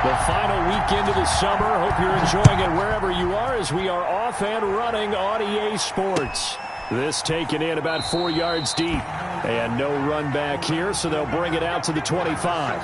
The final weekend of the summer. Hope you're enjoying it wherever you are as we are off and running on EA Sports. This taken in about 4 yards deep. And no run back here, so they'll bring it out to the 25.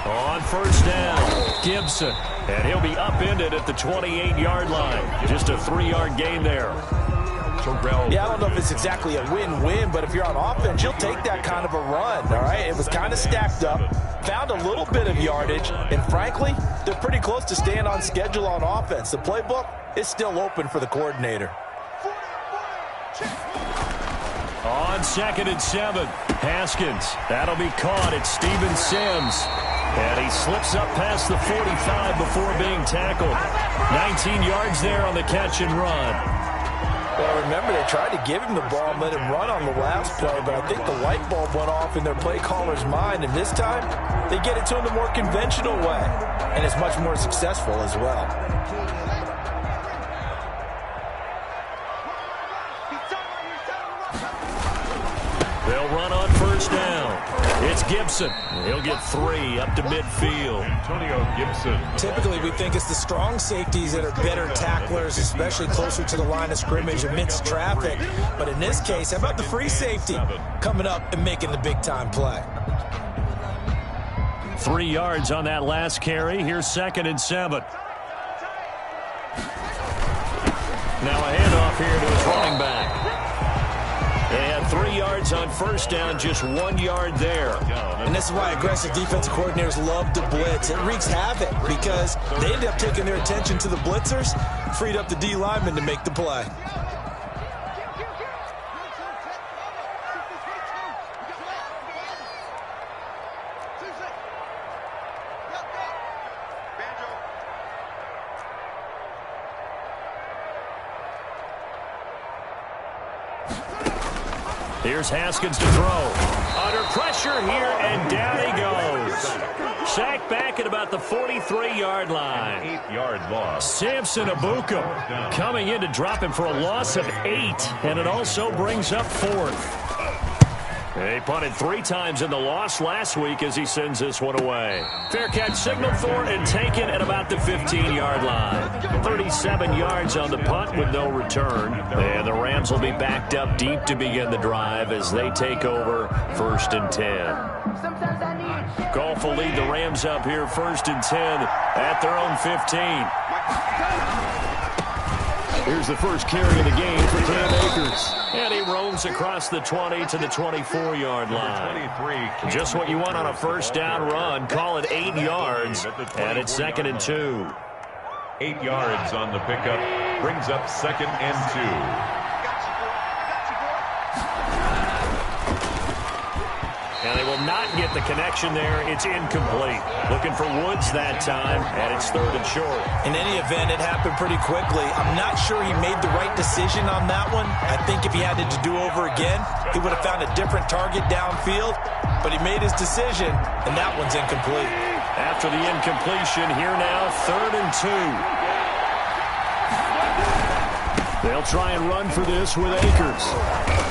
On first down, Gibson. And he'll be upended at the 28-yard line. Just a 3-yard gain there. Yeah, I don't know if it's exactly a win-win, but if you're on offense, you'll take that kind of a run, all right? It was kind of stacked up, found a little bit of yardage, and frankly, they're pretty close to staying on schedule on offense. The playbook is still open for the coordinator. On 2nd and 7, Haskins. That'll be caught at Steven Sims. And he slips up past the 45 before being tackled. 19 yards there on the catch and run. Well, remember, they tried to give him the ball and let him run on the last play, but I think the light bulb went off in their play caller's mind, and this time they get it to him the more conventional way, and it's much more successful as well. They'll run on first down. It's Gibson. He'll get 3 up to midfield. Antonio Gibson. Typically, we think it's the strong safeties that are better tacklers, especially closer to the line of scrimmage amidst traffic. But in this case, how about the free safety coming up and making the big-time play? 3 yards on that last carry. Here's 2nd and 7. Now a handoff here to his running back. They had 3 yards on first down, just 1 yard there. And this is why aggressive defensive coordinators love to blitz. It wreaks havoc because they end up taking their attention to the blitzers, freed up the D lineman to make the play. Here's Haskins to throw. Under pressure here, and down he goes. Sacked back at about the 43-yard line. 8-yard loss. Samson Abukum coming in to drop him for a loss of 8, and it also brings up 4th. He punted 3 times in the loss last week as he sends this one away. Fair catch signaled for and taken at about the 15-yard line. 37 yards on the punt with no return. And the Rams will be backed up deep to begin the drive as they take over 1st and 10. Goff will lead the Rams up here 1st and 10 at their own 15. Here's the first carry of the game for Cam Akers. And he roams across the 20 to the 24-yard line. Just what you want on a first down run. Call it 8 yards. And it's 2nd and 2. 8 yards on the pickup. Brings up 2nd and 2. And they will not get the connection there. It's incomplete. Looking for Woods that time, and it's 3rd and short. In any event, it happened pretty quickly. I'm not sure he made the right decision on that one. I think if he had it to do over again, he would have found a different target downfield. But he made his decision, and that one's incomplete. After the incompletion, here now, 3rd and 2. They'll try and run for this with Akers.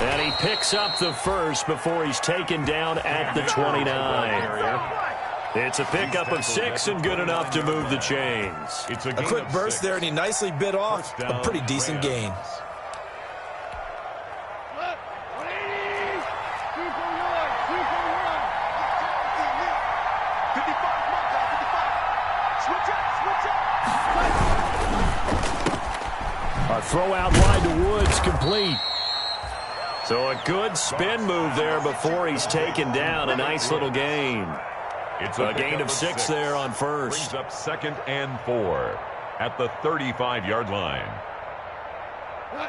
And he picks up the first before he's taken down at the 29. It's a pickup of 6 and good enough to move the chains. A quick burst there, and he nicely bit off a pretty decent gain. A throw out wide to Woods, complete. So a good spin move there before he's taken down. A nice little gain. It's a gain of 6 there on first. Brings up 2nd and 4 at the 35-yard line.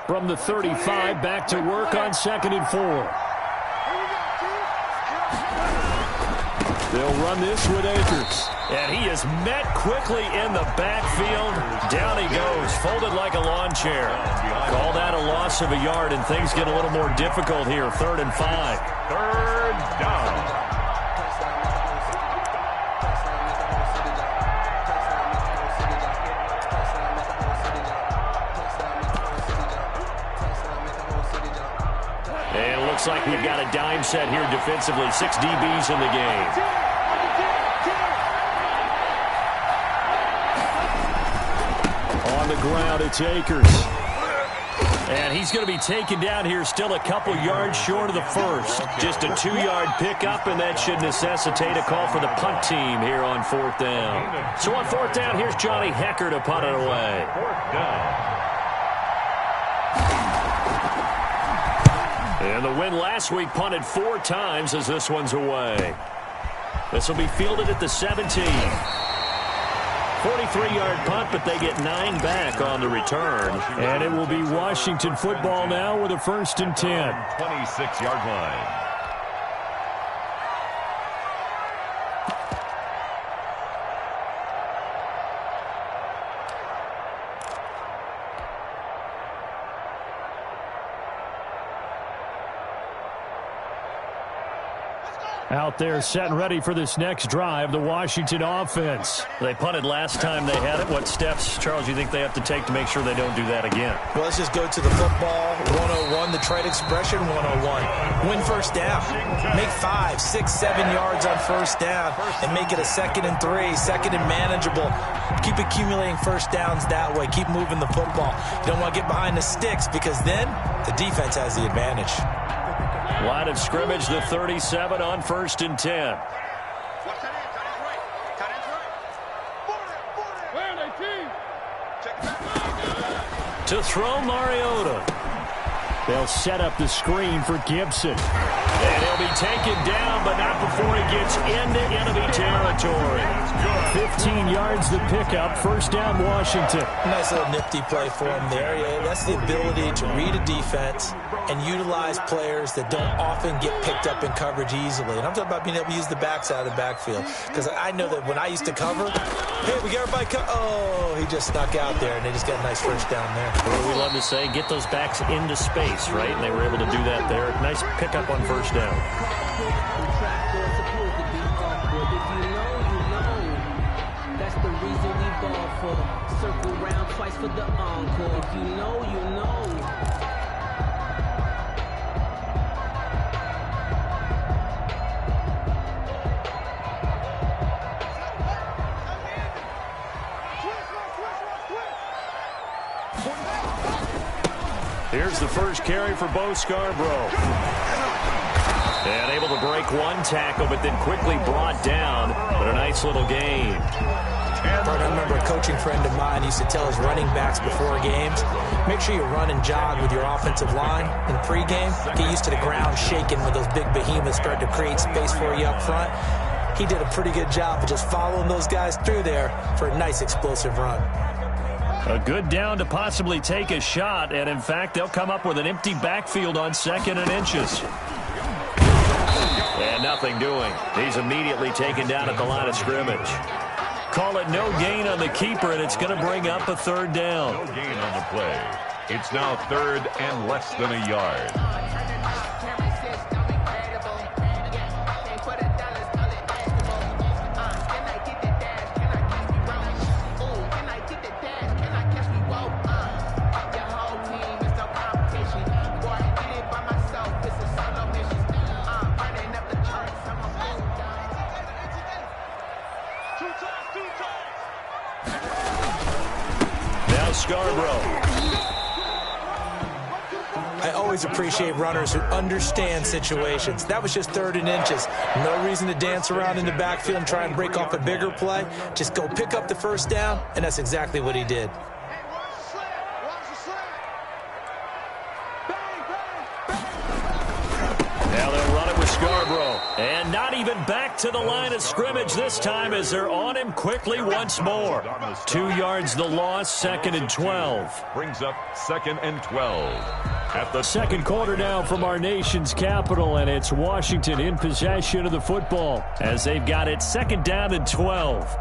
From the 35, back to work on 2nd and 4. They'll run this with Akers. And he is met quickly in the backfield. Down he goes, folded like a lawn chair. Call that a loss of a yard, and things get a little more difficult here. 3rd and 5. Third down. And it looks like we've got a dime set here defensively. 6 DBs in the game. On the ground, it's Akers. And he's going to be taken down here still a couple yards short of the first. Just a 2-yard pickup, and that should necessitate a call for the punt team here on 4th down. So on 4th down, here's Johnny Hecker to punt it away. 4th down. And the win last week punted 4 times as this one's away. This will be fielded at the 17. 43-yard punt, but they get 9 back on the return. And it will be Washington football now with a 1st and 10. 26-yard line. Out there set and ready for this next drive, the Washington offense. They punted last time they had it. What steps, Charles, you think they have to take to make sure they don't do that again? Well, let's just go to the football 101, the trade expression 101. Win first down. Make 5, 6, 7 yards on first down and make it a 2nd and 3, 2nd and manageable. Keep accumulating first downs that way. Keep moving the football. You don't want to get behind the sticks because then the defense has the advantage. Line of scrimmage, the 37 on 1st and 10. To throw Mariota. They'll set up the screen for Gibson. And he'll be taken down, but not before he gets into enemy territory. 15 yards the pickup. 1st down, Washington. Nice little nifty play for him there. Yeah, that's the ability to read a defense and utilize players that don't often get picked up in coverage easily. And I'm talking about being able to use the backs out of the backfield. Because I know that when I used to cover, hey, we got everybody oh, he just snuck out there, and they just got a nice first down there. Well, we love to say, get those backs into space, right? And they were able to do that there. Nice pickup on 1st down. That's the reason we ball for. Circle round twice for the encore. If you know, you know. Here's the first carry for Bo Scarborough. And able to break one tackle, but then quickly brought down. But a nice little gain. I remember a coaching friend of mine used to tell his running backs before games, make sure you run and jog with your offensive line in pregame. Get used to the ground shaking when those big behemoths start to create space for you up front. He did a pretty good job of just following those guys through there for a nice explosive run. A good down to possibly take a shot, and in fact, they'll come up with an empty backfield on 2nd and inches. And nothing doing. He's immediately taken down at the line of scrimmage. Call it no gain on the keeper, and it's going to bring up a 3rd down. No gain on the play. It's now 3rd and less than a yard. I always appreciate runners who understand situations. That was just 3rd and inches. No reason to dance around in the backfield and try and break off a bigger play. Just go pick up the first down, and that's exactly what he did. Now they'll run it with Scarborough. And not even back to the line of scrimmage this time as they're on him quickly once more. 2 yards the loss, 2nd and 12. Brings up 2nd and 12. At the second quarter now from our nation's capital, and it's Washington in possession of the football as they've got it 2nd down and 12.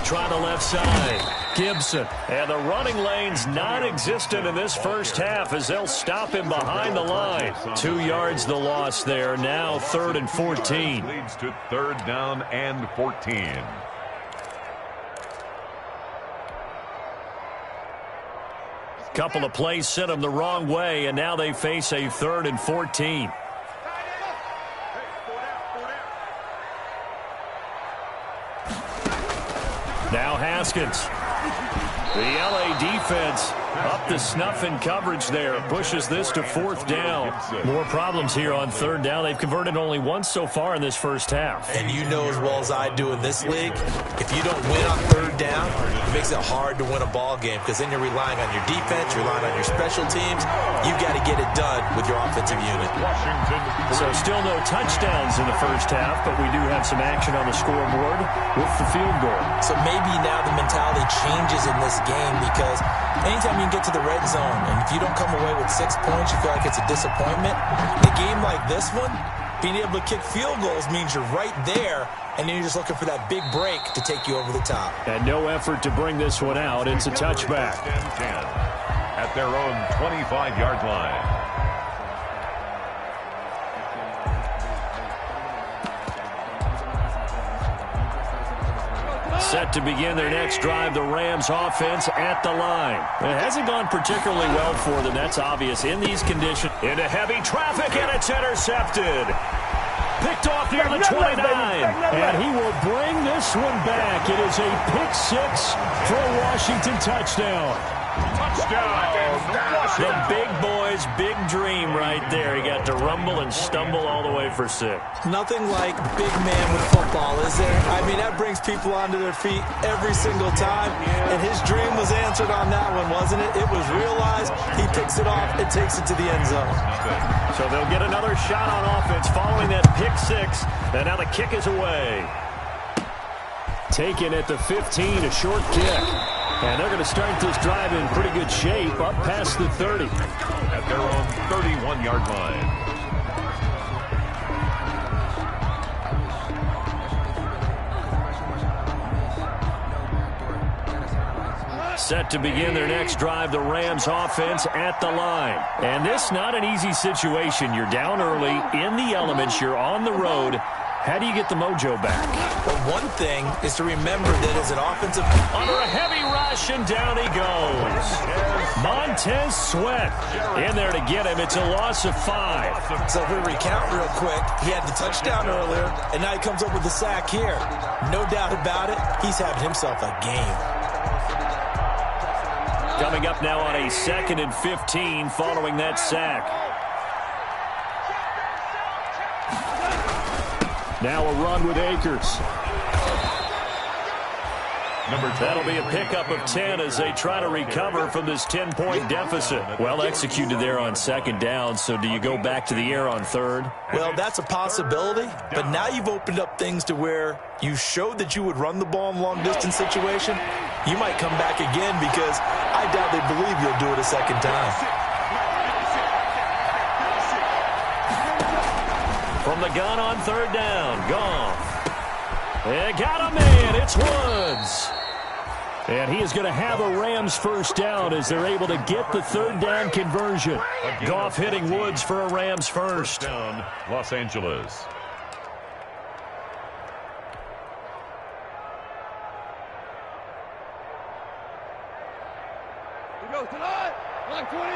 try the left side. Gibson. And the running lane's non-existent in this first half as they'll stop him behind the line. 2 yards the loss there. Now 3rd and 14. Leads to 3rd down and 14. Couple of plays sent them the wrong way, and now they face a 3rd and 14. Now Haskins. The LA defense up to snuff in coverage there. Pushes this to 4th down. More problems here on 3rd down. They've converted only once so far in this first half. And you know as well as I do in this league, if you don't win on 3rd down, it makes it hard to win a ball game because then you're relying on your defense, you're relying on your special teams. You've got to get it done with your offensive unit. So still no touchdowns in the first half, but we do have some action on the scoreboard with the field goal. So maybe now the mentality changes in this game because anytime you can get to the red zone and if you don't come away with 6 points, you feel like it's a disappointment. In a game like this one, being able to kick field goals means you're right there, and then you're just looking for that big break to take you over the top. And no effort to bring this one out. It's a touchback. 10 at their own 25-yard line. Set to begin their next drive, the Rams offense at the line. It hasn't gone particularly well for them. That's obvious in these conditions. Into heavy traffic, and it's intercepted. Picked off near the 29. And he will bring this one back. It is a pick 6 for a Washington touchdown. The big boy's big dream right there. He got to rumble and stumble all the way for 6. Nothing like big man with football, is there? I mean, that brings people onto their feet every single time. And his dream was answered on that one, wasn't it? It was realized. He picks it off and takes it to the end zone. So they'll get another shot on offense following that pick 6. And now the kick is away. Taken at the 15, a short kick. And they're going to start this drive in pretty good shape, up past the 30. At their own 31-yard line. Set to begin their next drive, the Rams offense at the line. And this not an easy situation. You're down early, in the elements, you're on the road. How do you get the mojo back? Well, one thing is to remember that as an offensive... Under a heavy rush, and down he goes. Montez Sweat in there to get him. It's a loss of 5. So if we recount real quick, he had the touchdown earlier, and now he comes up with the sack here. No doubt about it, he's having himself a game. Coming up now on a 2nd and 15 following that sack. Now a run with Akers. That'll be a pickup of 10 as they try to recover from this 10-point deficit. Well executed there on 2nd down, so do you go back to the air on 3rd? Well, that's a possibility, but now you've opened up things to where you showed that you would run the ball in long-distance situation. You might come back again because I doubt they believe you'll do it a 2nd time. From the gun on 3rd down, Goff. They got a man, it's Woods. And he is going to have a Rams first down as they're able to get the 3rd down conversion. Goff hitting Woods for a Rams first. Down, Los Angeles. We go tonight, line 20.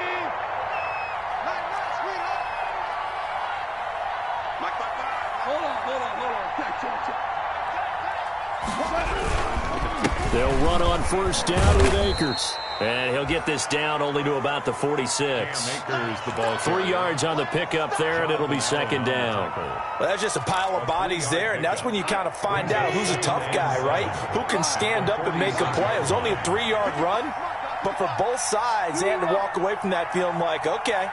They'll run on 1st down with Akers. And he'll get this down only to about the 46. 3 yards on the pickup there, and it'll be 2nd down. Well, that's just a pile of bodies there, and that's when you kind of find out who's a tough guy, right? Who can stand up and make a play. It was only a 3-yard run, but for both sides, they had to walk away from that feeling like, okay,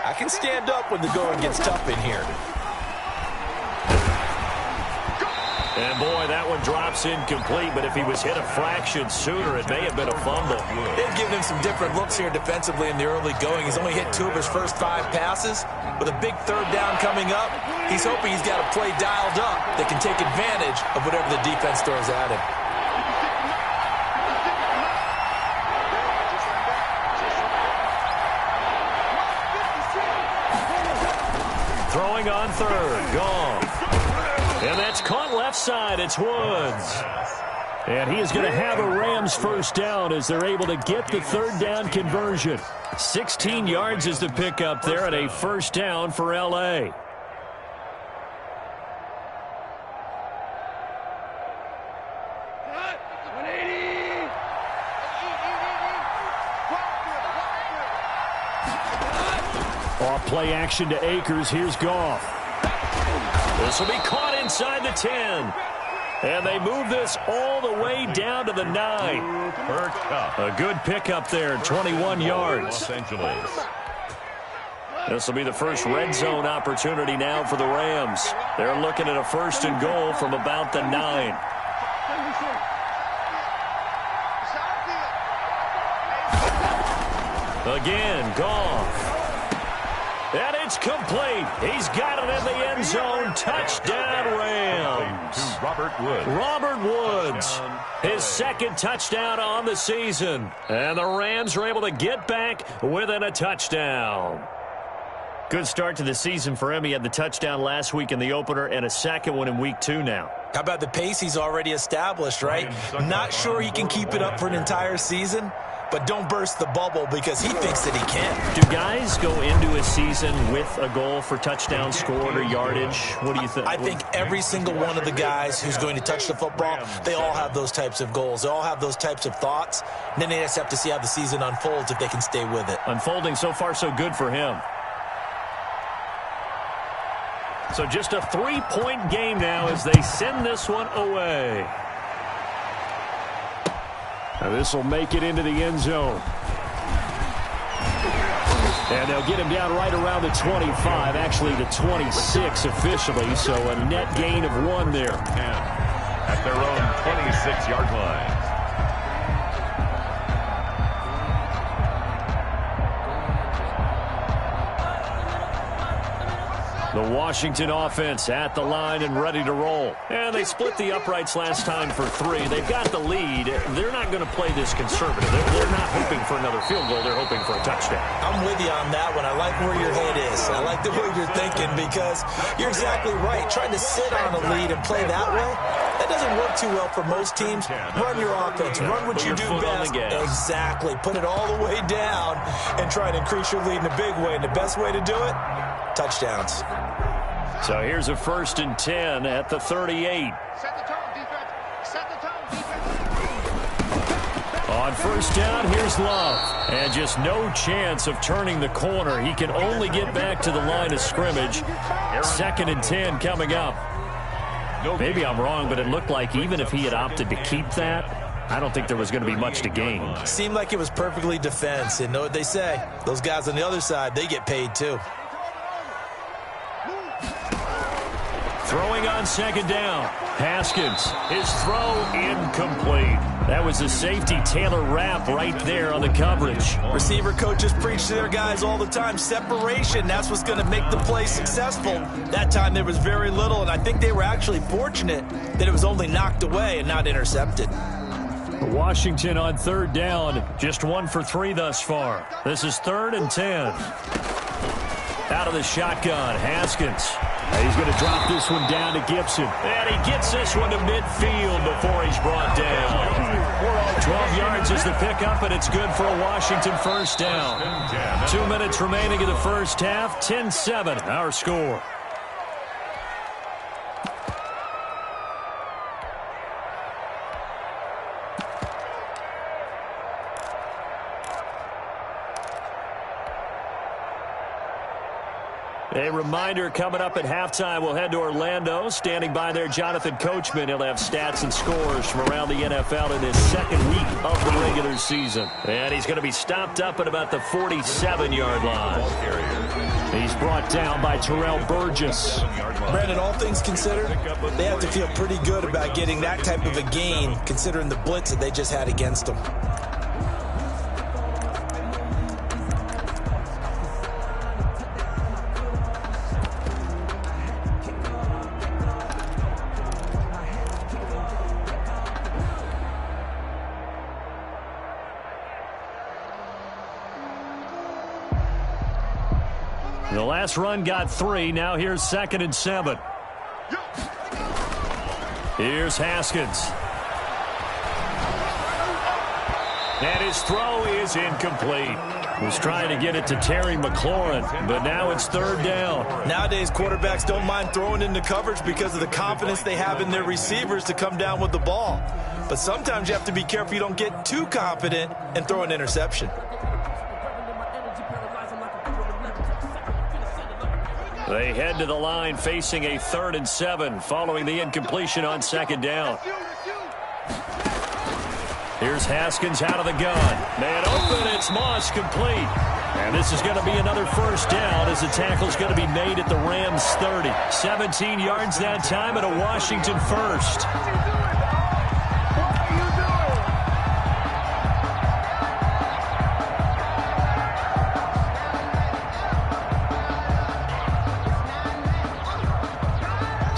I can stand up when the going gets tough in here. And, boy, that one drops incomplete, but if he was hit a fraction sooner, it may have been a fumble. They've given him some different looks here defensively in the early going. He's only hit 2 of his first 5 passes. With a big 3rd down coming up, he's hoping he's got a play dialed up that can take advantage of whatever the defense throws at him. Throwing on third. Gone. And that's caught left side. It's Woods. And he is going to have a Rams first down as they're able to get the third down conversion. 16 yards is the pickup there and a first down for L.A. Off play action to Akers. Here's Goff. This will be caught inside the 10. And they move this all the way down to the 9. A good pickup there, 21 yards. Los Angeles. This will be the first red zone opportunity now for the Rams. They're looking at a first and goal from about the 9. Again, Goff. And it's complete. He's got it in the end zone. Touchdown, Rams. To Robert Woods. Robert Woods, his second touchdown on the season. And the Rams are able to get back within a touchdown. Good start to the season for him. He had the touchdown last week in the opener and a second one in week 2 now. How about the pace he's already established, right? Not sure he can keep it up for an entire season, but don't burst the bubble because he thinks that he can. Do guys go into a season with a goal for touchdown scored or yardage? What do you think? I think every single one of the guys who's going to touch the football, they all have those types of goals. They all have those types of thoughts. And then they just have to see how the season unfolds if they can stay with it. Unfolding so far so good for him. So just a 3-point game now as they send this one away. Now this will make it into the end zone. And they'll get him down right around the 25, actually the 26 officially, so a net gain of 1 there. At their own 26-yard line. The Washington offense at the line and ready to roll. And they split the uprights last time for 3. They've got the lead. They're not going to play this conservative. They're not hoping for another field goal. They're hoping for a touchdown. I'm with you on that one. I like where your head is. I like the way you're thinking because you're exactly right. Trying to sit on a lead and play that way, that doesn't work too well for most teams. Run your offense. Run what you do best. Exactly. Put it all the way down and try and increase your lead in a big way. And the best way to do it, touchdowns. So here's a 1st and 10 at the 38. Set the tone, defense. Set the tone, defense. On first down, here's Love. And just no chance of turning the corner. He can only get back to the line of scrimmage. 2nd and 10 coming up. Maybe I'm wrong, but it looked like even if he had opted to keep that, I don't think there was going to be much to gain. Seemed like it was perfectly defense. And know what they say? Those guys on the other side, they get paid too. Throwing on 2nd down. Haskins, his throw incomplete. That was a safety Taylor Rapp right there on the coverage. Receiver coaches preach to their guys all the time. Separation, that's what's going to make the play successful. That time there was very little, and I think they were actually fortunate that it was only knocked away and not intercepted. Washington on 3rd down. Just 1 for 3 thus far. This is 3rd and 10. Out of the shotgun, Haskins. He's going to drop this one down to Gibson. And he gets this one to midfield before he's brought down. 12 yards is the pickup, and it's good for a Washington first down. 2 minutes remaining in the first half. 10-7, our score. A reminder coming up at halftime, we'll head to Orlando. Standing by there, Jonathan Coachman. He'll have stats and scores from around the NFL in his 2nd week of the regular season. And he's going to be stopped up at about the 47-yard line. He's brought down by Terrell Burgess. Brandon, all things considered, they have to feel pretty good about getting that type of a gain, considering the blitz that they just had against them. The last run got 3. Now here's 2nd and 7. Here's Haskins. And his throw is incomplete. Was trying to get it to Terry McLaurin, but now it's 3rd down. Nowadays, quarterbacks don't mind throwing into coverage because of the confidence they have in their receivers to come down with the ball. But sometimes you have to be careful you don't get too confident and throw an interception. They head to the line facing a 3rd and 7 following the incompletion on 2nd down. Here's Haskins out of the gun. Man open, it's Moss complete. And this is going to be another 1st down as the tackle's going to be made at the Rams 30. 17 yards that time and a Washington 1st.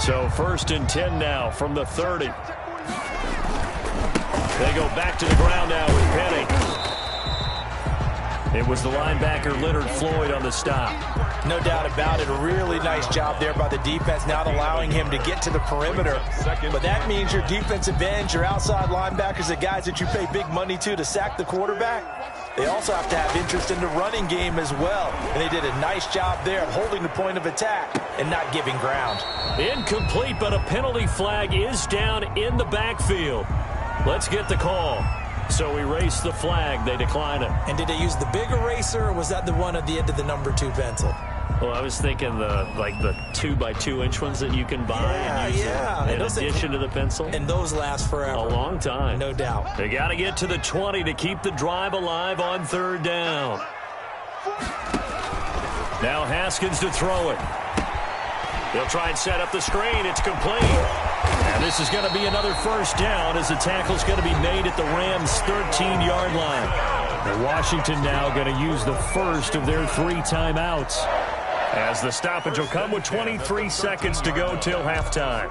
So 1st and 10 now from the 30. They go back to the ground now with Penny. It was the linebacker Leonard Floyd on the stop. No doubt about it. A really nice job there by the defense, not allowing him to get to the perimeter. But that means your defensive ends, your outside linebackers, the guys that you pay big money to sack the quarterback, they also have to have interest in the running game as well. And they did a nice job there of holding the point of attack and not giving ground. Incomplete, but a penalty flag is down in the backfield. Let's get the call. So erase the flag. They decline it. And did they use the big eraser, or was that the one at the end of the number 2 pencil? Well, I was thinking the 2x2-inch ones that you can buy and use in addition to the pencil. And those last forever. A long time. No doubt. They got to get to the 20 to keep the drive alive on 3rd down. Now Haskins to throw it. They'll try and set up the screen. It's complete. And this is going to be another 1st down as the tackle's going to be made at the Rams' 13-yard line. And Washington now going to use the first of their 3 timeouts, as the stoppage will come with 23 seconds to go till halftime.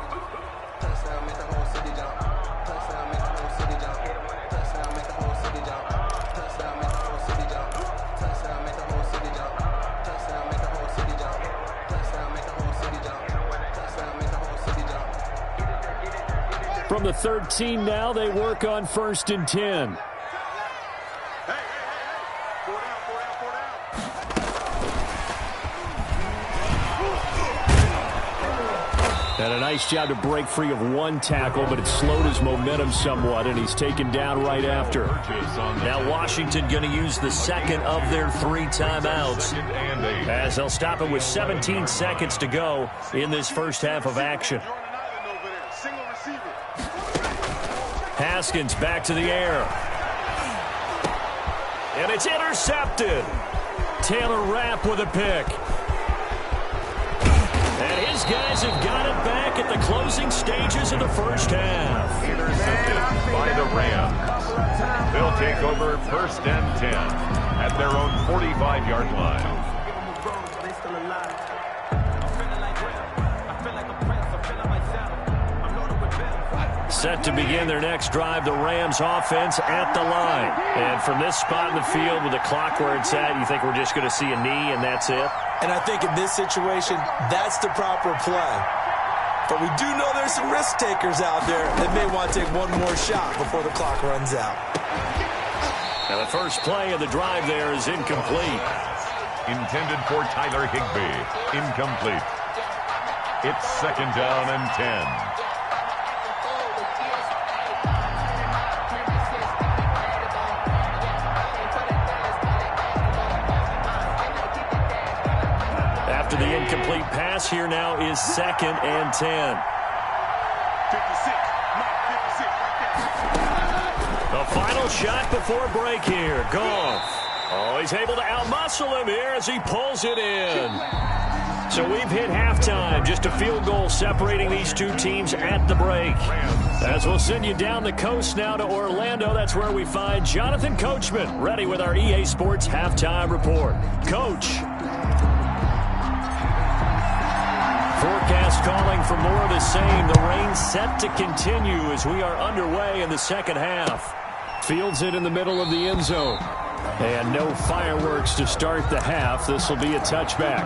From the 13 now, they work on 1st and 10. And a nice job to break free of 1 tackle, but it slowed his momentum somewhat, and he's taken down right after. Now Washington going to use the 2nd of their 3 timeouts, as they'll stop it with 17 seconds to go in this first half of action. Haskins back to the air. And it's intercepted. Taylor Rapp with a pick. And his guys have got it back at the closing stages of the first half. Intercepted by the Rams. They'll take over 1st and 10 at their own 45-yard line. Set to begin their next drive, the Rams offense at the line. And from this spot in the field with the clock where it's at, you think we're just going to see a knee and that's it? And I think in this situation, that's the proper play. But we do know there's some risk takers out there that may want to take one more shot before the clock runs out. Now the first play of the drive there is incomplete. Intended for Tyler Higbee. Incomplete. It's 2nd down and 10. After the incomplete pass, here now is 2nd and 10. The final shot before break here. Goff. Oh, he's able to outmuscle him here as he pulls it in. So we've hit halftime. Just a field goal separating these 2 teams at the break. As we'll send you down the coast now to Orlando, that's where we find Jonathan Coachman, ready with our EA Sports Halftime Report. Coach. Forecast calling for more of the same. The rain set to continue as we are underway in the second half. Fields it in the middle of the end zone. And no fireworks to start the half. This will be a touchback.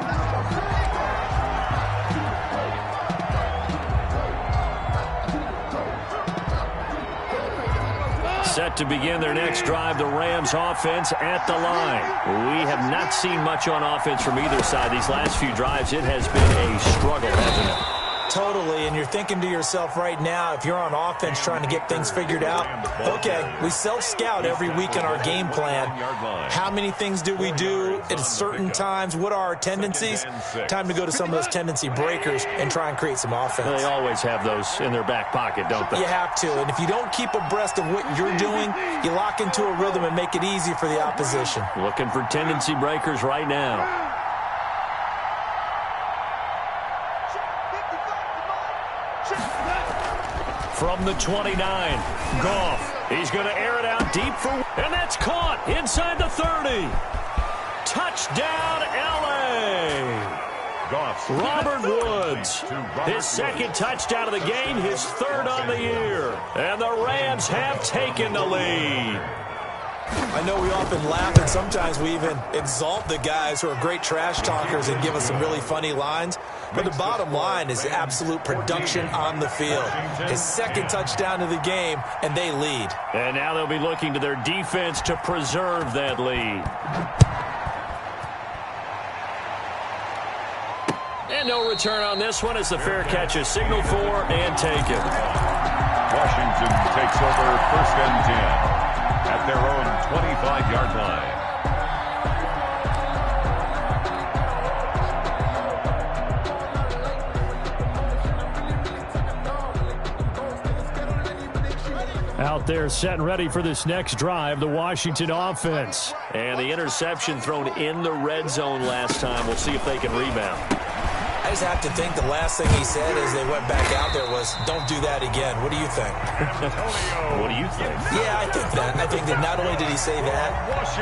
Set to begin their next drive, the Rams offense at the line. We have not seen much on offense from either side. These last few drives, it has been a struggle, hasn't it? Totally, and you're thinking to yourself right now, if you're on offense trying to get things figured out, okay, we self-scout every week in our game plan. How many things do we do at certain times? What are our tendencies? Time to go to some of those tendency breakers and try and create some offense. They always have those in their back pocket, don't they? You have to, and if you don't keep abreast of what you're doing, you lock into a rhythm and make it easy for the opposition. Looking for tendency breakers right now. From the 29, Goff. He's going to air it out deep for, and that's caught inside the 30. Touchdown, L.A. Robert Woods, his second touchdown of the game, his third on the year. And the Rams have taken the lead. I know we often laugh, and sometimes we even exalt the guys who are great trash talkers and give us some really funny lines. But the bottom line is absolute production on the field. His second touchdown of the game, and they lead. And now they'll be looking to their defense to preserve that lead. And no return on this one as the fair catch is signaled for and taken. Washington takes over 1st and 10 at their own 25-yard line. Out there set and ready for this next drive, the Washington offense. And the interception thrown in the red zone last time. We'll see if they can rebound. I just have to think the last thing he said as they went back out there was, don't do that again. What do you think? What do you think? Yeah, I think that. I think that not only did he say that,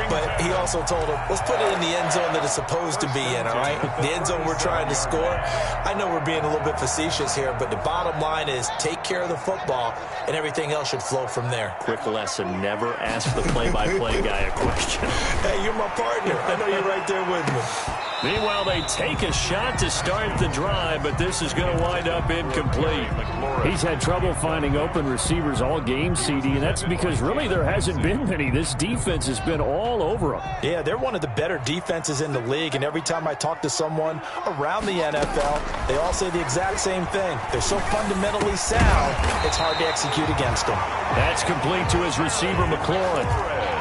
but he also told him, let's put it in the end zone that it's supposed to be in, all right? The end zone we're trying to score. I know we're being a little bit facetious here, but the bottom line is take care of the football, and everything else should flow from there. Quick lesson, never ask the play-by-play guy a question. Hey, you're my partner. I know you're right there with me. Meanwhile, they take a shot to start the drive, but this is going to wind up incomplete. He's had trouble finding open receivers all game, CD, and that's because really there hasn't been many. This defense has been all over them. Yeah, they're one of the better defenses in the league, and every time I talk to someone around the NFL, they all say the exact same thing. They're so fundamentally sound, it's hard to execute against them. That's complete to his receiver, McLaurin.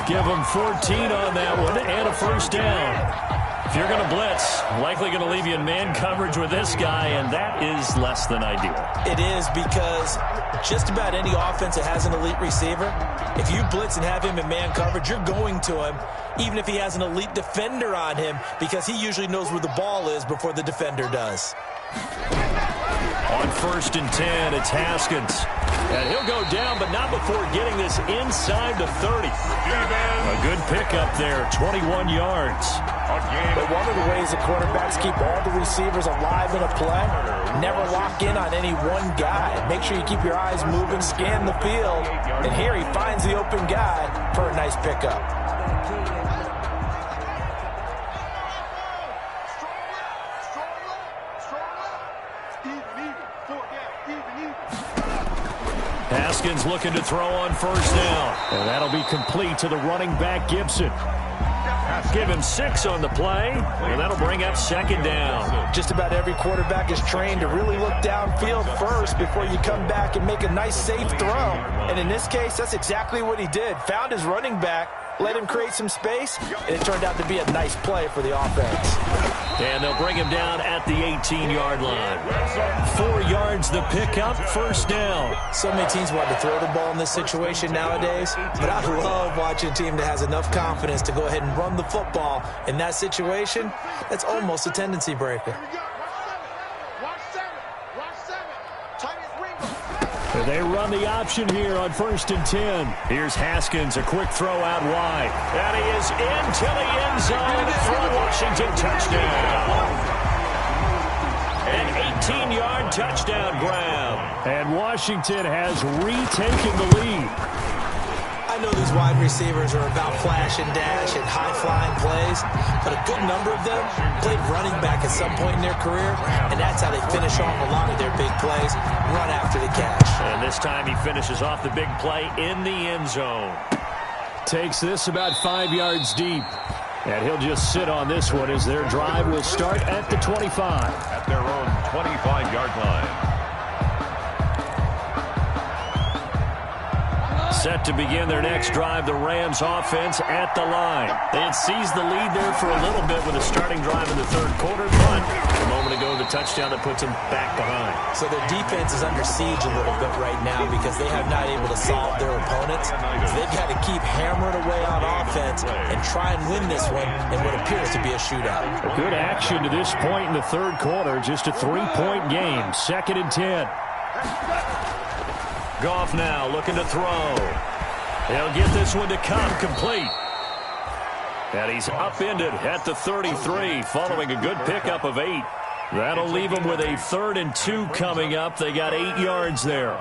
Give him 14 on that one and a first down. If you're going to blitz, likely going to leave you in man coverage with this guy, and that is less than ideal. It is because just about any offense that has an elite receiver, if you blitz and have him in man coverage, you're going to him, even if he has an elite defender on him, because he usually knows where the ball is before the defender does. On 1st and 10, it's Haskins. And he'll go down, but not before getting this inside the 30. A good pickup there, 21 yards. But one of the ways the quarterbacks keep all the receivers alive in a play, never lock in on any one guy. Make sure you keep your eyes moving, scan the field, and here he finds the open guy for a nice pickup. Haskins looking to throw on 1st down. And that'll be complete to the running back, Gibson. Give him 6 on the play, and that'll bring up 2nd down. Just about every quarterback is trained to really look downfield first before you come back and make a nice, safe throw. And in this case, that's exactly what he did. Found his running back, let him create some space, and it turned out to be a nice play for the offense. And they'll bring him down at the 18-yard line. 4 yards the pickup, 1st down. So many teams want to throw the ball in this situation nowadays, but I love watching a team that has enough confidence to go ahead and run the football. In that situation, that's almost a tendency breaker. They run the option here on 1st and 10. Here's Haskins, a quick throw out wide. And he is into the end zone for a Washington touchdown. An 18-yard touchdown grab. And Washington has retaken the lead. I I know these wide receivers are about flash and dash and high-flying plays, but a good number of them played running back at some point in their career, and that's how they finish off a lot of their big plays, run after the catch. And this time he finishes off the big play in the end zone. Takes this about 5 yards deep. And he'll just sit on this one as their drive will start at the 25. At their own 25-yard line. Set to begin their next drive, the Rams offense at the line. They had seized the lead there for a little bit with a starting drive in the third quarter, but a moment ago the touchdown that puts them back behind. So their defense is under siege a little bit right now because they have not able to solve their opponents. So they've got to keep hammering away on offense and try and win this one in what appears to be a shootout. A good action to this point in the third quarter, just a 3-point game, 2nd and 10. Goff now looking to throw. He'll get this one to come complete. And he's upended at the 33 following a good pickup of 8. That'll leave him with a 3rd and 2 coming up. They got 8 yards there.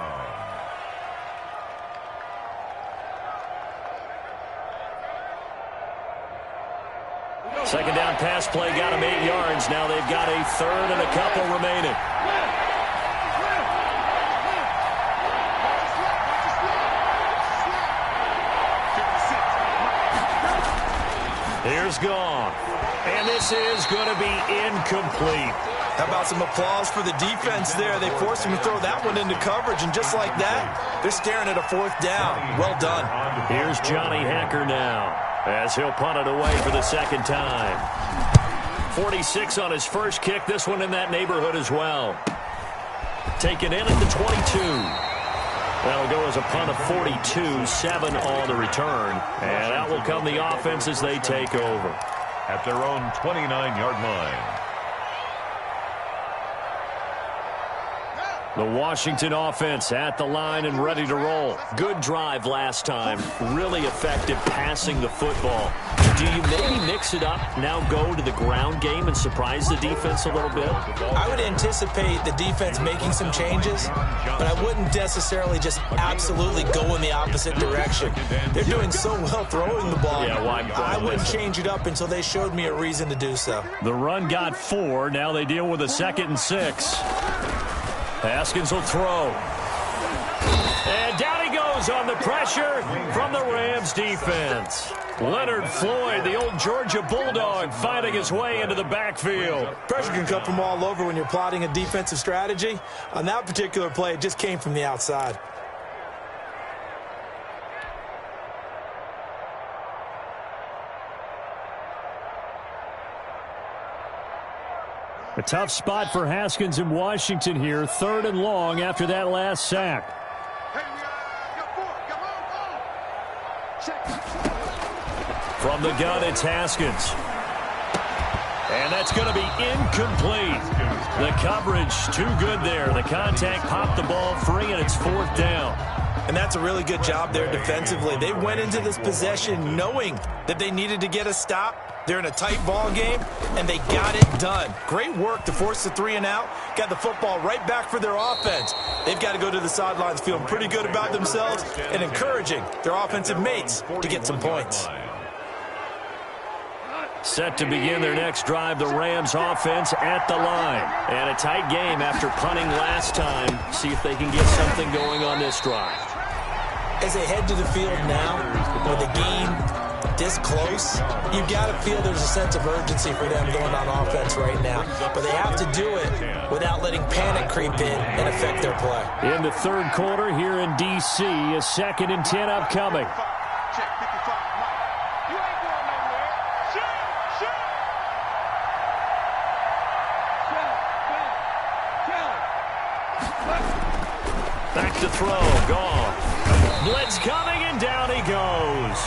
Second down pass play got him 8 yards. Now they've got a 3rd and a couple remaining. Here's Goff. And this is going to be incomplete. How about some applause for the defense there? They forced him to throw that one into coverage, and just like that, they're staring at a 4th down. Well done. Here's Johnny Hacker now as he'll punt it away for the 2nd time. 46 on his first kick. This one in that neighborhood as well. Taken in at the 22. That'll go as a punt of 42, 7 on the return. And out will come the offense as they take over. At their own 29-yard line. The Washington offense at the line and ready to roll. Good drive last time. Really effective passing the football. Do you maybe mix it up, now go to the ground game and surprise the defense a little bit? I would anticipate the defense making some changes, but I wouldn't necessarily just absolutely go in the opposite direction. They're doing so well throwing the ball. Yeah, I wouldn't change it up until they showed me a reason to do so. The run got 4. Now they deal with a 2nd and 6. Haskins will throw. And down he goes on the pressure from the Rams defense. Leonard Floyd, the old Georgia Bulldog, finding his way into the backfield. Pressure can come from all over when you're plotting a defensive strategy. On that particular play, it just came from the outside. A tough spot for Haskins in Washington here. 3rd and long after that last sack. From the gun, it's Haskins. And that's going to be incomplete. The coverage too good there. The contact popped the ball free, and it's 4th down. And that's a really good job there defensively. They went into this possession knowing that they needed to get a stop. They're in a tight ball game, and they got it done. Great work to force the 3 and out. Got the football right back for their offense. They've got to go to the sidelines feeling pretty good about themselves and encouraging their offensive mates to get some points. Set to begin their next drive, the Rams offense at the line. And a tight game after punting last time. See if they can get something going on this drive. As they head to the field now, with the game this close, you've got to feel there's a sense of urgency for them going on offense right now. But they have to do it without letting panic creep in and affect their play. In the third quarter here in D.C., a 2nd and 10 upcoming. Back to throw, Goff. Blitz coming, and down he goes.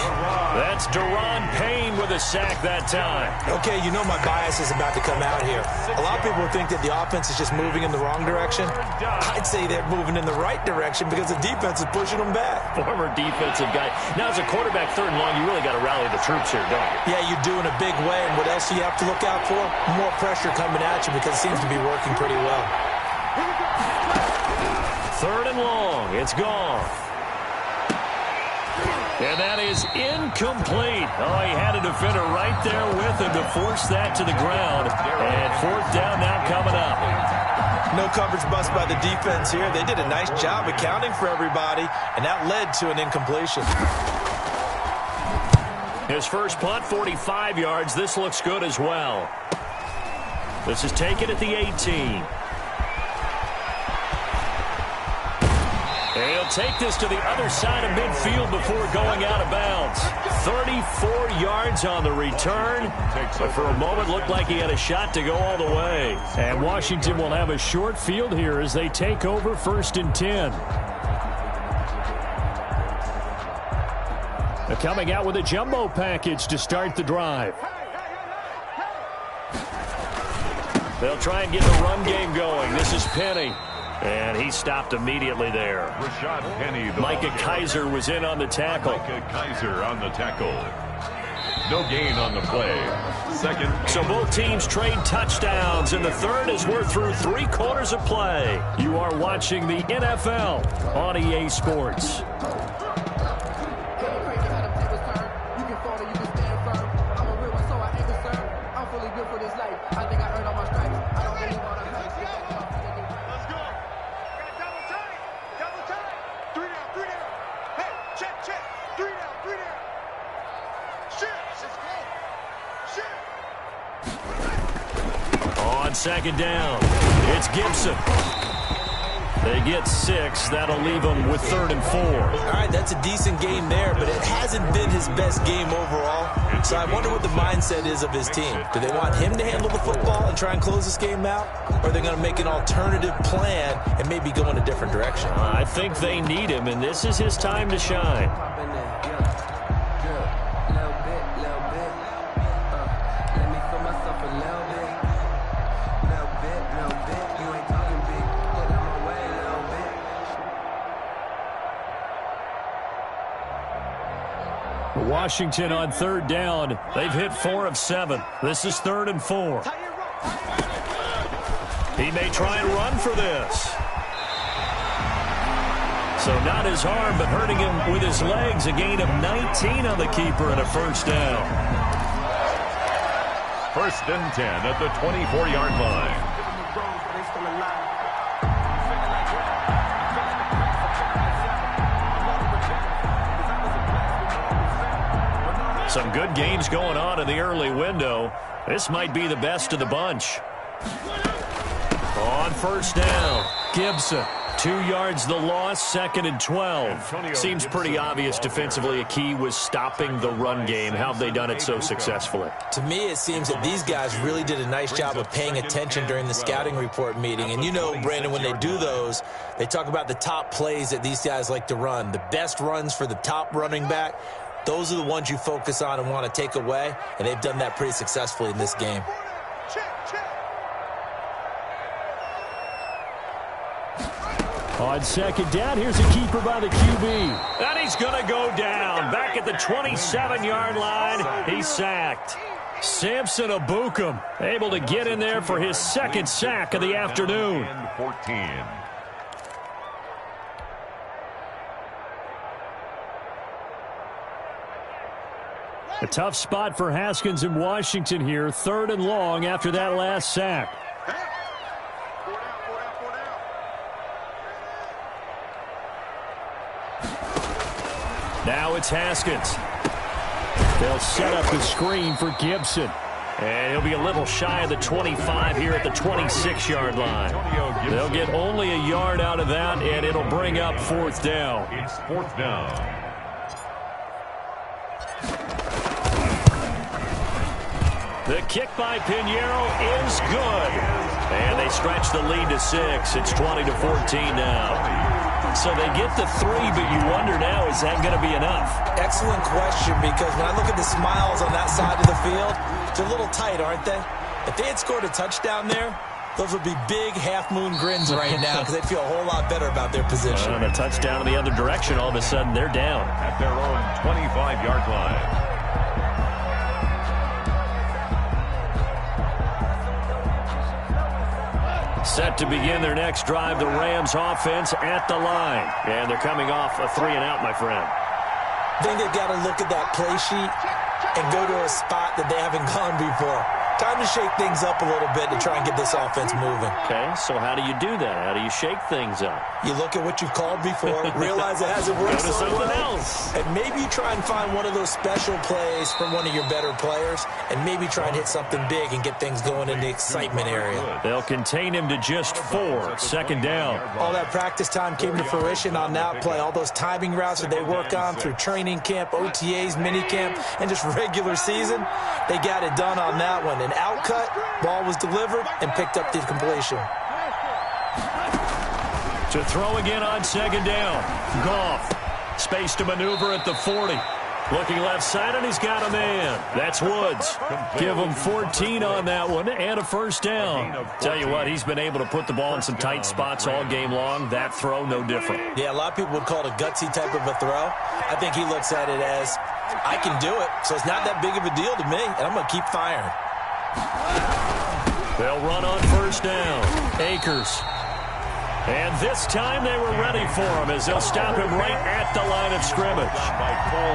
That's Daron Payne with a sack that time. Okay, you know my bias is about to come out here. A lot of people think that the offense is just moving in the wrong direction. I'd say they're moving in the right direction because the defense is pushing them back. Former defensive guy. Now, as a quarterback, 3rd and long, you really got to rally the troops here, don't you? Yeah, you do in a big way. And what else do you have to look out for? More pressure coming at you because it seems to be working pretty well. 3rd and long. It's Goff. And that is incomplete. Oh, he had a defender right there with him to force that to the ground. And fourth down now coming up. No coverage bust by the defense here. They did a nice job accounting for everybody, and that led to an incompletion. His first punt, 45 yards. This looks good as well. This is taken at the 18. He'll take this to the other side of midfield before going out of bounds. 34 yards on the return. But for a moment, looked like he had a shot to go all the way. And Washington will have a short field here as they take over 1st and 10. They're coming out with a jumbo package to start the drive. They'll try and get the run game going. This is Penny. And he stopped immediately there. Rashad Penny. Micah Kaiser was in on the tackle. Micah Kaiser on the tackle. No gain on the play. Second. So both teams trade touchdowns in the third as we're through 3 quarters of play. You are watching the NFL on EA Sports. On second down, it's Gibson. They get 6. That'll leave them with 3rd and 4. All right, that's a decent game there, but it hasn't been his best game overall. So I wonder what the mindset is of his team. Do they want him to handle the football and try and close this game out? Or are they going to make an alternative plan and maybe go in a different direction? I think they need him, and this is his time to shine. Washington on 3rd down. They've hit 4 of 7. This is 3rd and 4. He may try and run for this. So not his arm, but hurting him with his legs. A gain of 19 on the keeper and a 1st down. 1st and 10 at the 24-yard line. Some good games going on in the early window. This might be the best of the bunch. On 1st down, Gibson. 2 yards the loss, 2nd and 12. Seems pretty obvious defensively a key was stopping the run game. How have they done it so successfully? To me, it seems that these guys really did a nice job of paying attention during the scouting report meeting. And you know, Brandon, when they do those, they talk about the top plays that these guys like to run. The best runs for the top running back. Those are the ones you focus on and want to take away, and they've done that pretty successfully in this game. On 2nd down, here's a keeper by the QB. And he's going to go down. Back at the 27-yard line, he's sacked. Samson Abukum able to get in there for his 2nd sack of the afternoon. 14. A tough spot for Haskins in Washington here. 3rd and long after that last sack. Now it's Haskins. They'll set up the screen for Gibson. And he'll be a little shy of the 25 here at the 26-yard line. They'll get only a yard out of that, and it'll bring up 4th down. It's 4th down. The kick by Pinheiro is good. And they stretch the lead to 6. It's 20-14 now. So they get the 3, but you wonder now, is that going to be enough? Excellent question, because when I look at the smiles on that side of the field, they're a little tight, aren't they? If they had scored a touchdown there, those would be big half-moon grins right now because they'd feel a whole lot better about their position. And a touchdown in the other direction, all of a sudden they're down. At their own 25-yard line. Set to begin their next drive, the Rams offense at the line. And they're coming off a 3-and-out, my friend. I think they've got to look at that play sheet and go to a spot that they haven't gone before. Time to shake things up a little bit to try and get this offense moving. Okay, so how do you do that? How do you shake things up? You look at what you've called before, realize it hasn't worked Go to so something well, else. and maybe try and find one of those special plays from one of your better players, and maybe try and hit something big and get things going in the excitement area. They'll contain him to just 4. Second down. All that practice time came to fruition on that play. All those timing routes that they work on through training camp, OTAs, mini camp, and just regular season, they got it done on that one. An out cut, ball was delivered, and picked up the completion. To throw again on second down. Goff. Space to maneuver at the 40. Looking left side, and he's got a man. That's Woods. Give him 14 on that one and a first down. Tell you what, he's been able to put the ball in some tight spots all game long. That throw, no different. Yeah, a lot of people would call it a gutsy type of a throw. I think he looks at it as, I can do it, so it's not that big of a deal to me, and I'm going to keep firing. They'll run on first down. Akers. And this time they were ready for him as they'll stop him right at the line of scrimmage.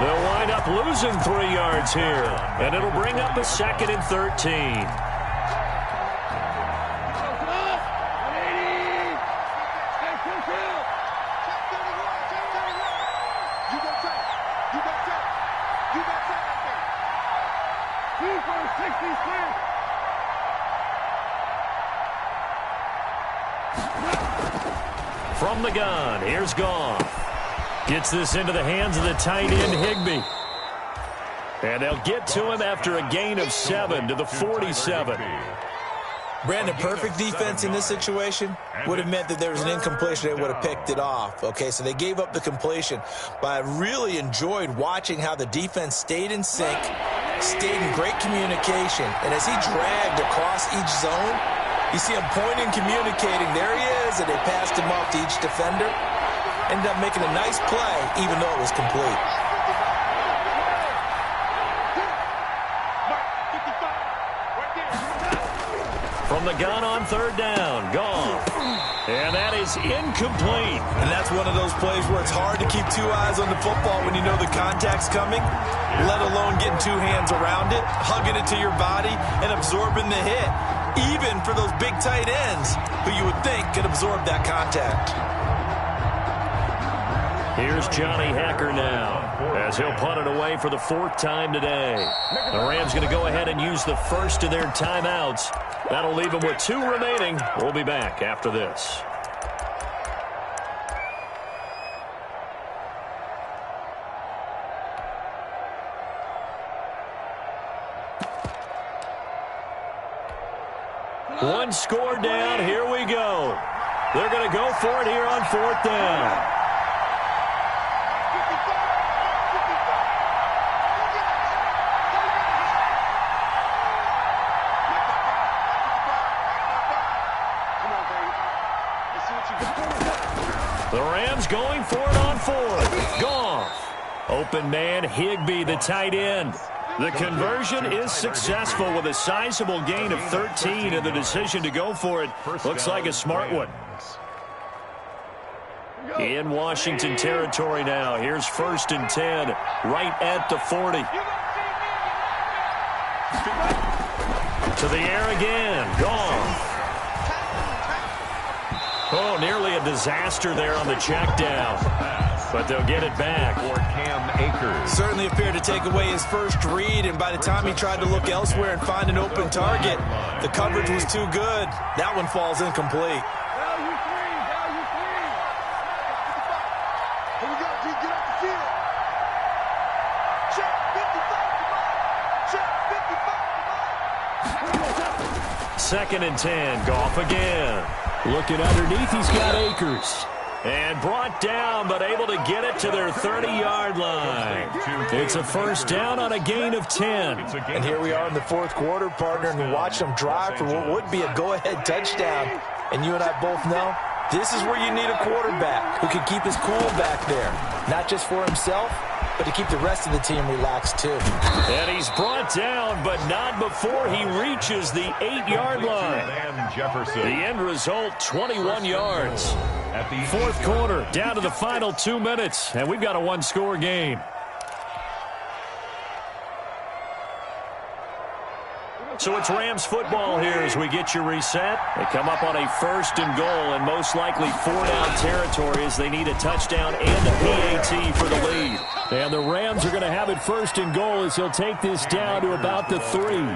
They'll wind up losing 3 yards here, and it'll bring up a 2nd and 13. From the gun, here's Goff. Gets this into the hands of the tight end, Higbee. And they'll get to him after a gain of 7 to the 47. Brandon, perfect defense in this situation would have meant that there was an incompletion. They would have picked it off. Okay, so they gave up the completion. But I really enjoyed watching how the defense stayed in sync, stayed in great communication. And as he dragged across each zone, you see him pointing, communicating. There he is, and they passed him off to each defender. Ended up making a nice play, even though it was complete. From the gun on third down, Goff. And that is incomplete. And that's one of those plays where it's hard to keep 2 eyes on the football when you know the contact's coming, let alone getting 2 hands around it, hugging it to your body, and absorbing the hit. Even for those big tight ends who you would think could absorb that contact. Here's Johnny Hacker now as he'll punt it away for the 4th time today. The Rams going to go ahead and use the first of their timeouts. That'll leave them with 2 remaining. We'll be back after this. One score down. Here we go. They're going to go for it here on 4th down. The Rams going for it on 4th. Goff. Open man, Higbee, the tight end. The conversion is successful with a sizable gain of 13, and the decision to go for it looks like a smart one. In Washington territory now. Here's 1st and 10, right at the 40. To the air again. Goff. Oh, nearly a disaster there on the check down. But they'll get it back. For Cam Akers. Certainly appeared to take away his first read, and by the time he tried to look elsewhere and find an open target, the coverage was too good. That one falls incomplete. Second and 10. Goff again. Looking underneath, he's got Akers. And brought down, but able to get it to their 30-yard line. It's a first down on a gain of 10. And here we are in the 4th quarter, partner, and we watch them drive for what would be a go-ahead touchdown. And you and I both know this is where you need a quarterback who can keep his cool back there. Not just for himself, but to keep the rest of the team relaxed too. And he's brought down, but not before he reaches the 8-yard line. The end result, 21 yards. At the 4th quarter, down to the final 2 minutes, and we've got a 1-score game. So it's Rams football here as we get you reset. They come up on a 1st and goal and most likely 4-down territory as they need a touchdown and a PAT for the lead. And the Rams are going to have it 1st and goal as he'll take this down to about the 3.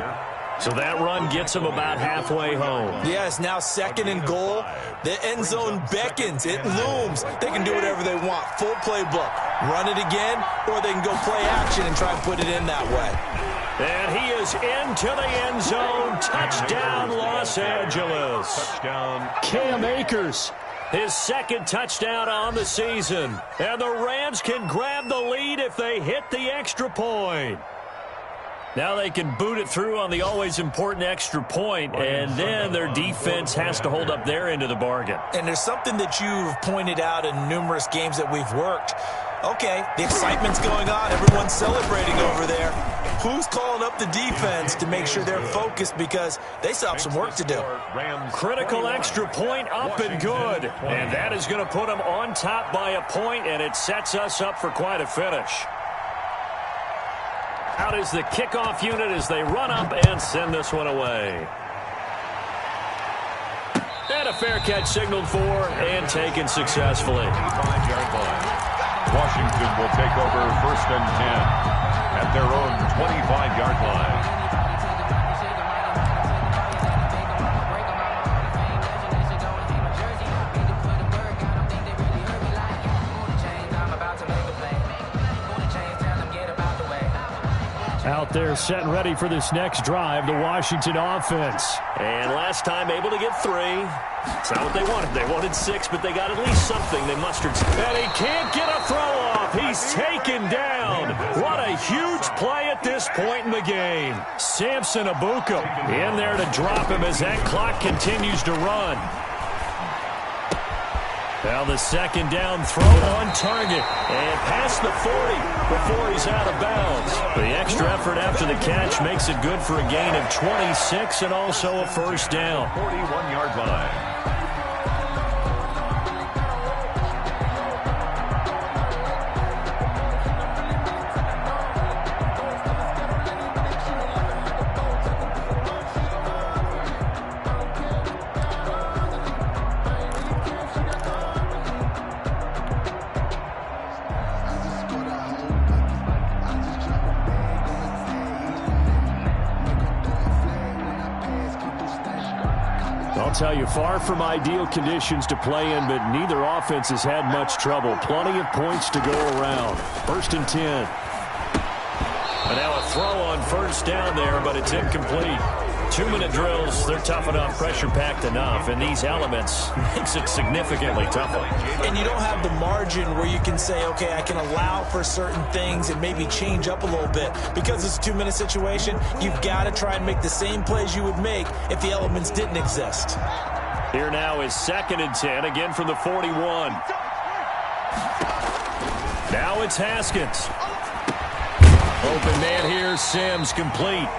So that run gets them about halfway home. Yeah, it's now 2nd and goal. The end zone beckons. It looms. They can do whatever they want. Full playbook. Run it again, or they can go play action and try and put it in that way. And he is into the end zone. Touchdown, Los Angeles. Touchdown. Cam Akers, his 2nd touchdown on the season. And the Rams can grab the lead if they hit the extra point. Now they can boot it through on the always important extra point, and then their defense has to hold up their end of the bargain. And there's something that you've pointed out in numerous games that we've worked. Okay, the excitement's going on. Everyone's celebrating over there. Who's calling up the defense to make sure they're focused because they still have some work to do? Critical extra point up and good. And that is going to put them on top by a point, and it sets us up for quite a finish. Out is the kickoff unit as they run up and send this one away. And a fair catch signaled for and taken successfully. 5-yard line. Washington will take over 1st and 10 at their own 25-yard line. Out there set and ready for this next drive, the Washington offense. And last time able to get 3. It's not what they wanted. They wanted 6, but they got at least something. They mustered. And he can't get a throw off. He's taken down. What a huge play at this point in the game. Samson Abuka in there to drop him as that clock continues to run. Now the 2nd down throw on target and past the 40 before he's out of bounds. The extra effort after the catch makes it good for a gain of 26 and also a 1st down. 41-yard line. I'll tell you, far from ideal conditions to play in, but neither offense has had much trouble. Plenty of points to go around. 1st and 10. And now a throw on 1st down there, but it's incomplete. 2-minute drills, they're tough enough, pressure-packed enough, and these elements makes it significantly tougher. And you don't have the margin where you can say, okay, I can allow for certain things and maybe change up a little bit. Because it's a 2-minute situation, you've got to try and make the same plays you would make if the elements didn't exist. Here now is 2nd and 10, again from the 41. Now it's Haskins. Open man here, Sims complete.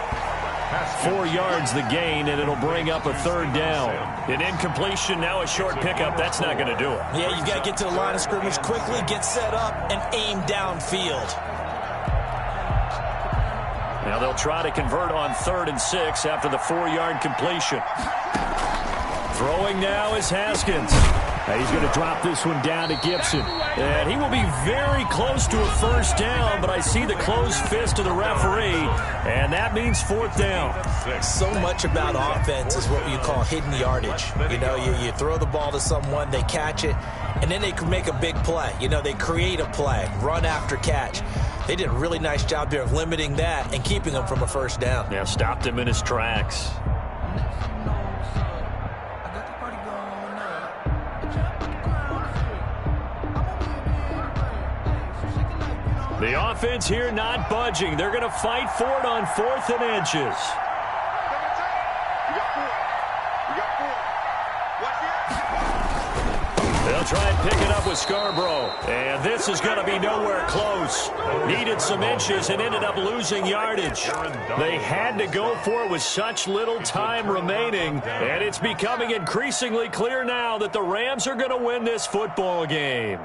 4 yards the gain, and it'll bring up a 3rd down. An incompletion, now a short pickup. That's not going to do it. Yeah, you've got to get to the line of scrimmage quickly, get set up, and aim downfield. Now they'll try to convert on 3rd and 6 after the 4-yard completion. Throwing now is Haskins. He's going to drop this one down to Gibson. And he will be very close to a 1st down, but I see the closed fist of the referee, and that means 4th down. So much about offense is what you call hidden yardage. You know, you throw the ball to someone, they catch it, and then they can make a big play. You know, they create a play, run after catch. They did a really nice job there of limiting that and keeping him from a 1st down. Yeah, stopped him in his tracks. The offense here not budging. They're going to fight for it on 4th and inches. They'll try and pick it up with Scarborough. And this is going to be nowhere close. Needed some inches and ended up losing yardage. They had to go for it with such little time remaining. And it's becoming increasingly clear now that the Rams are going to win this football game.